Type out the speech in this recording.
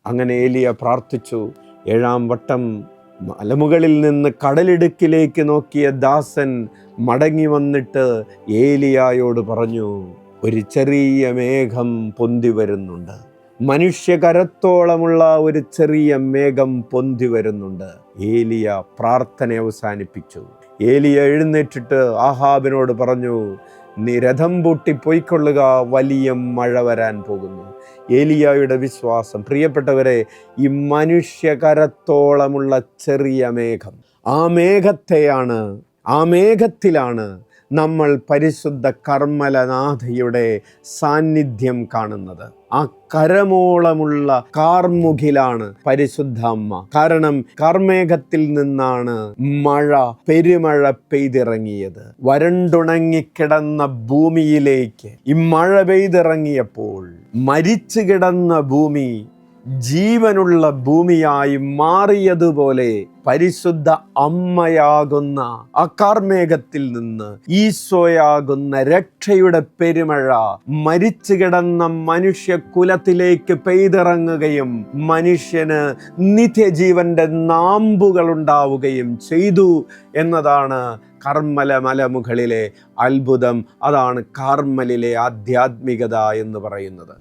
അങ്ങനെ ഏലിയ പ്രാർത്ഥിച്ചു. 7-ാം വട്ടം മലമുകളിൽ നിന്ന് കടലിടുക്കിലേക്ക് നോക്കിയ ദാസൻ മടങ്ങി വന്നിട്ട് ഏലിയായോട് പറഞ്ഞു, ഒരു ചെറിയ മേഘം പൊന്തി വരുന്നുണ്ട്. മനുഷ്യകരത്തോളമുള്ള ഒരു ചെറിയ മേഘം പൊന്തി വരുന്നുണ്ട്. ഏലിയ പ്രാർത്ഥന അവസാനിപ്പിച്ചു. ഏലിയ എഴുന്നേറ്റിട്ട് ആഹാബിനോട് പറഞ്ഞു, നീ രഥം പൂട്ടി പോയിക്കൊള്ളുക, വലിയ മഴ വരാൻ പോകുന്നു. ഏലിയായുടെ വിശ്വാസം, പ്രിയപ്പെട്ടവരെ, ഈ മനുഷ്യകരത്തോളമുള്ള ചെറിയ മേഘം, ആ മേഘത്തിലാണ് നമ്മൾ പരിശുദ്ധ കർമ്മലനാഥയുടെ സാന്നിധ്യം കാണുന്നത്. ആ കരമോളമുള്ള കാർമുകിലാണ് പരിശുദ്ധ അമ്മ. കാരണം കാർമേഘത്തിൽ നിന്നാണ് പെരുമഴ പെയ്തിറങ്ങിയത്. വരണ്ടുണങ്ങിക്കിടന്ന ഭൂമിയിലേക്ക് ഈ മഴ പെയ്തിറങ്ങിയപ്പോൾ മരിച്ചു കിടന്ന ഭൂമി ജീവനുള്ള ഭൂമിയായി മാറിയതുപോലെ പരിശുദ്ധ അമ്മയാകുന്ന ആ കാർമേഘത്തിൽ നിന്ന് ഈശോയാകുന്ന രക്ഷയുടെ പെരുമഴ മരിച്ചു കിടന്ന മനുഷ്യകുലത്തിലേക്ക് പെയ്തിറങ്ങുകയും മനുഷ്യന് നിത്യജീവന്റെ നാമ്പുകൾ ഉണ്ടാവുകയും ചെയ്തു എന്നതാണ് കർമ്മല മലമുകളിലെ അത്ഭുതം. അതാണ് കാർമലിലെ ആധ്യാത്മികത എന്ന് പറയുന്നത്.